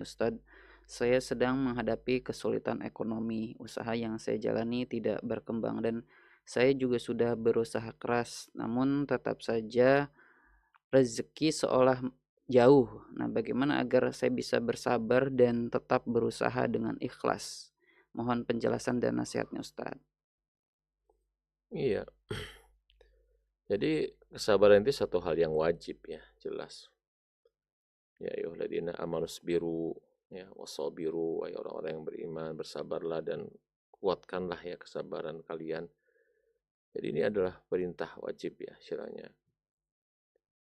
Ustadz, saya sedang menghadapi kesulitan ekonomi. Usaha yang saya jalani tidak berkembang dan saya juga sudah berusaha keras, namun tetap saja rezeki seolah jauh. Nah, bagaimana agar saya bisa bersabar dan tetap berusaha dengan ikhlas? Mohon penjelasan dan nasihatnya, Ustadz. Iya, jadi kesabaran itu satu hal yang wajib ya, jelas. Ya ayyuhalladzina amanus biru ya wasabiru, wahai orang-orang yang beriman, bersabarlah dan kuatkanlah ya kesabaran kalian. Jadi ini adalah perintah wajib ya istilahnya.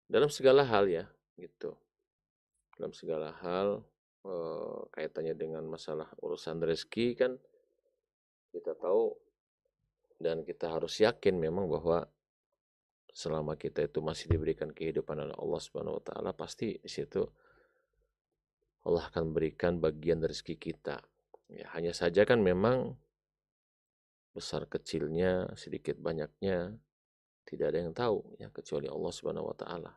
Dalam segala hal ya, gitu. Dalam segala hal kaitannya dengan masalah urusan rezeki kan kita tahu dan kita harus yakin memang bahwa selama kita itu masih diberikan kehidupan oleh Allah Subhanahu wa taala, pasti di situ Allah akan berikan bagian rezeki kita. Ya, hanya saja kan memang besar kecilnya, sedikit banyaknya tidak ada yang tahu ya kecuali Allah Subhanahu wa taala.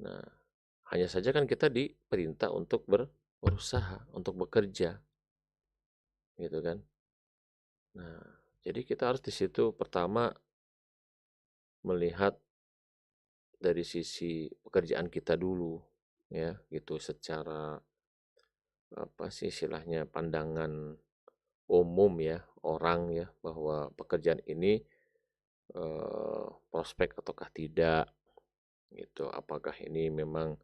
Nah, hanya saja kan kita diperintah untuk berusaha, untuk bekerja, gitu kan. Nah, jadi kita harus di situ pertama melihat dari sisi pekerjaan kita dulu ya, gitu secara apa sih istilahnya pandangan umum ya orang ya bahwa pekerjaan ini prospek ataukah tidak gitu. Apakah ini memang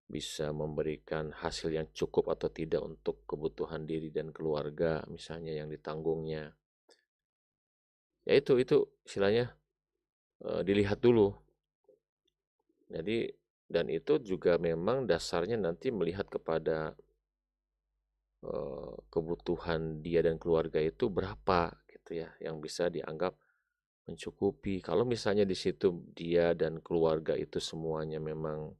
bisa memberikan hasil yang cukup atau tidak untuk kebutuhan diri dan keluarga misalnya yang ditanggungnya. Ya itu istilahnya dilihat dulu. Jadi dan itu juga memang dasarnya nanti melihat kepada kebutuhan dia dan keluarga itu berapa gitu ya yang bisa dianggap mencukupi. Kalau misalnya di situ dia dan keluarga itu semuanya memang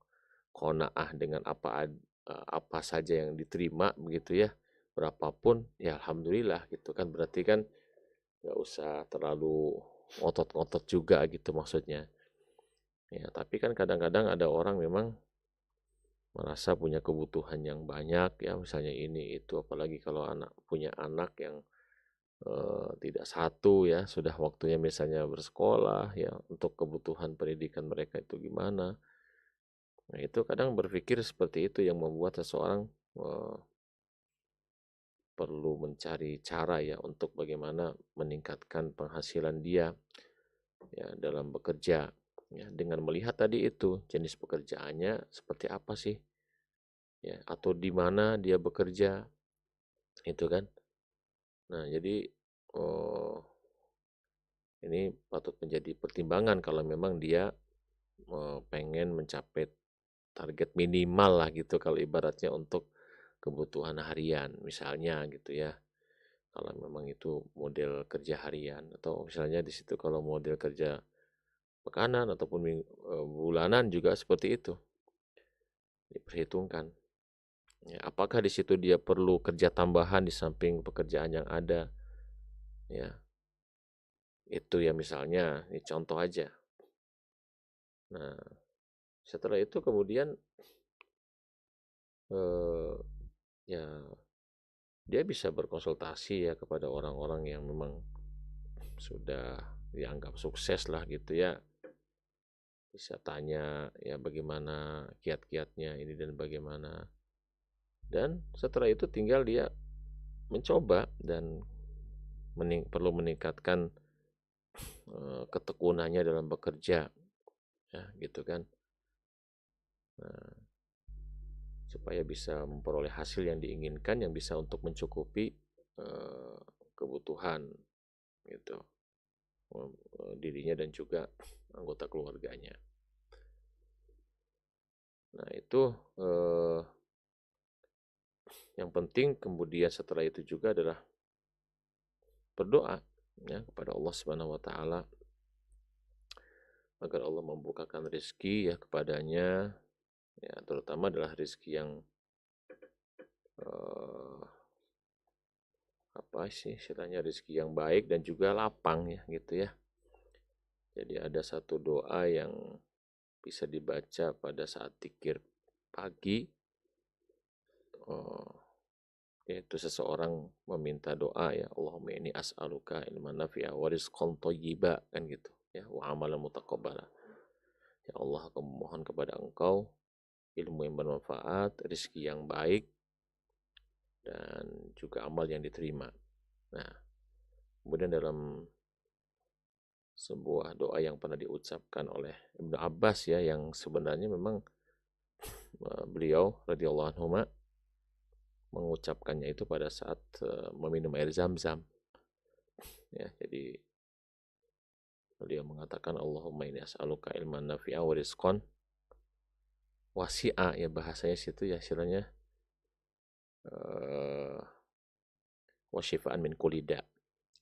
qanaah dengan apa saja yang diterima begitu ya, berapapun ya alhamdulillah gitu kan. Berarti kan nggak usah terlalu ngotot-ngotot juga gitu maksudnya. Ya, tapi kan kadang-kadang ada orang memang merasa punya kebutuhan yang banyak ya, misalnya ini itu, apalagi kalau punya anak yang tidak satu ya, sudah waktunya misalnya bersekolah ya, untuk kebutuhan pendidikan mereka itu gimana. Nah, itu kadang berpikir seperti itu yang membuat seseorang eh, perlu mencari cara ya untuk bagaimana meningkatkan penghasilan dia ya dalam bekerja ya, dengan melihat tadi itu jenis pekerjaannya seperti apa sih ya, atau di mana dia bekerja itu kan. Nah, jadi oh, ini patut menjadi pertimbangan kalau memang dia pengen mencapai target minimal lah gitu kalau ibaratnya untuk kebutuhan harian misalnya gitu ya. Kalau memang itu model kerja harian atau misalnya di situ kalau model kerja pekanan ataupun bulanan juga seperti itu diperhitungkan. Ya, apakah di situ dia perlu kerja tambahan di samping pekerjaan yang ada? Ya, itu ya misalnya, ini contoh aja. Nah, setelah itu kemudian eh, ya dia bisa berkonsultasi ya kepada orang-orang yang memang sudah dianggap sukses lah gitu ya. Bisa tanya ya bagaimana kiat-kiatnya ini dan bagaimana. Dan setelah itu tinggal dia mencoba dan perlu meningkatkan ketekunannya dalam bekerja ya gitu kan. Nah, supaya bisa memperoleh hasil yang diinginkan yang bisa untuk mencukupi eh, kebutuhan gitu dirinya dan juga anggota keluarganya. Nah, itu eh, yang penting kemudian setelah itu juga adalah berdoa ya kepada Allah Subhanahu wa taala agar Allah membukakan rezeki ya kepadanya ya, terutama adalah rezeki yang eh, apa sih istilahnya, rezeki yang baik dan juga lapang ya gitu ya. Jadi ada satu doa yang bisa dibaca pada saat zikir pagi eee, yaitu seseorang meminta doa ya, Allahumma inni as'aluka ilman nafi'a wa rizqan thayyiba, kan gitu ya, wa amalan mutaqabbala. Ya Allah, aku memohon kepada Engkau ilmu yang bermanfaat, rezeki yang baik, dan juga amal yang diterima. Nah, kemudian dalam sebuah doa yang pernah diucapkan oleh Ibnu Abbas ya, yang sebenarnya memang beliau radhiyallahu anhuma mengucapkannya itu pada saat meminum air Zam-Zam ya. Jadi beliau mengatakan Allahumma inni as'aluka ilman nafi'a wa rizqan wasi'a, ya bahasanya situ ya, istilahnya eh wa syifaan min kulli da.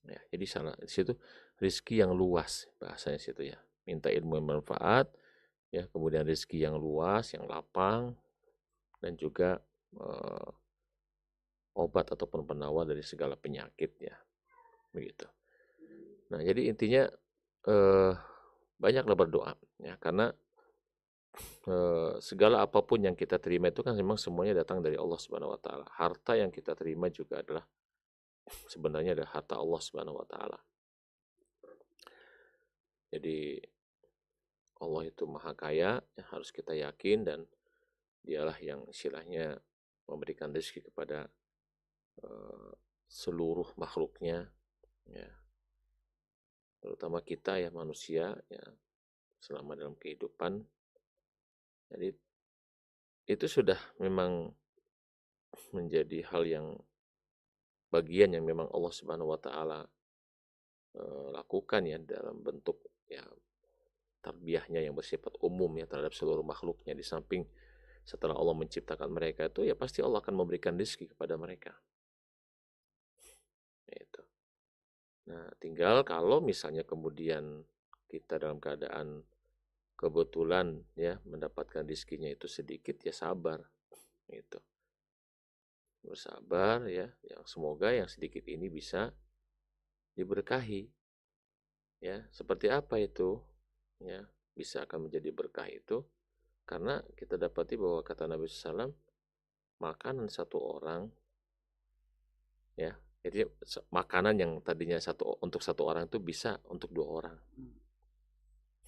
Ya, jadi salah di situ rizki yang luas bahasanya situ ya. Minta ilmu yang bermanfaat ya, kemudian rezeki yang luas, yang lapang, dan juga eh, obat ataupun penawar dari segala penyakit ya, begitu. Nah, jadi intinya eh, banyaklah berdoa ya, karena segala apapun yang kita terima itu kan memang semuanya datang dari Allah Subhanahu wa taala. Harta yang kita terima juga adalah sebenarnya adalah harta Allah Subhanahu wa taala. Jadi Allah itu maha kaya, ya harus kita yakin, dan dialah yang istilahnya memberikan rezeki kepada eh, seluruh makhluknya ya, terutama kita ya manusia ya, selama dalam kehidupan. Jadi itu sudah memang menjadi hal yang bagian yang memang Allah Subhanahu wa taala lakukan ya, dalam bentuk ya tarbiyahnya yang bersifat umum ya terhadap seluruh makhluknya. Di samping setelah Allah menciptakan mereka itu ya pasti Allah akan memberikan rezeki kepada mereka. Itu. Nah, tinggal kalau misalnya kemudian kita dalam keadaan kebetulan ya mendapatkan rezekinya itu sedikit, ya sabar gitu. Bersabar ya, yang semoga yang sedikit ini bisa diberkahi ya. Seperti apa itu ya bisa akan menjadi berkah itu? Karena kita dapati bahwa kata Nabi SAW, makanan satu orang ya, jadi makanan yang tadinya untuk satu orang itu bisa untuk dua orang.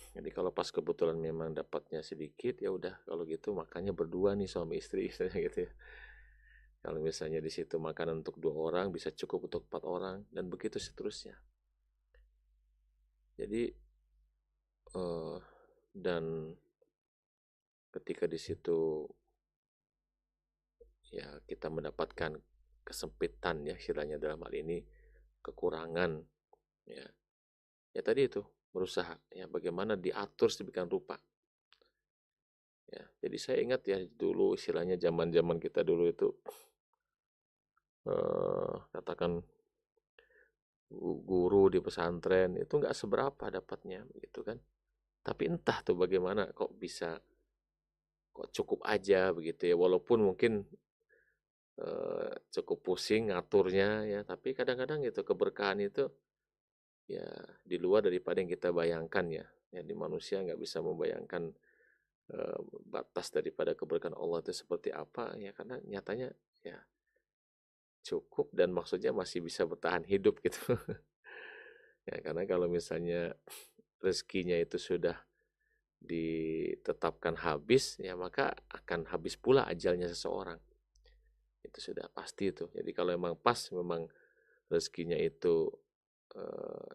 Jadi kalau pas kebetulan memang dapatnya sedikit, ya udah kalau gitu makannya berdua nih suami istri gitu ya. Kalau misalnya di situ makanan untuk dua orang bisa cukup untuk 4 orang, dan begitu seterusnya. Jadi dan ketika di situ ya kita mendapatkan kesempitan ya, istilahnya dalam hal ini kekurangan ya. Ya tadi itu berusaha ya bagaimana diatur sedemikian rupa. Ya, jadi saya ingat ya dulu istilahnya zaman-zaman kita dulu itu katakan guru di pesantren itu nggak seberapa dapatnya gitu kan. Tapi entah tuh bagaimana kok bisa kok cukup aja begitu ya, walaupun mungkin cukup pusing ngaturnya ya, tapi kadang-kadang itu keberkahan itu ya di luar daripada yang kita bayangkan ya. Ya di manusia nggak bisa membayangkan batas daripada keberkahan Allah itu seperti apa ya, karena nyatanya ya cukup, dan maksudnya masih bisa bertahan hidup gitu. Ya, karena kalau misalnya rezekinya itu sudah ditetapkan habis, ya maka akan habis pula ajalnya seseorang. Itu sudah pasti itu. Jadi kalau memang pas memang rezekinya itu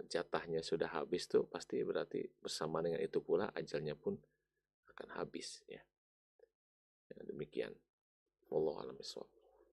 jatahnya sudah habis tuh, pasti berarti bersama dengan itu pula ajalnya pun akan habis ya. Ya demikian. Wallahu a'lam bishawab.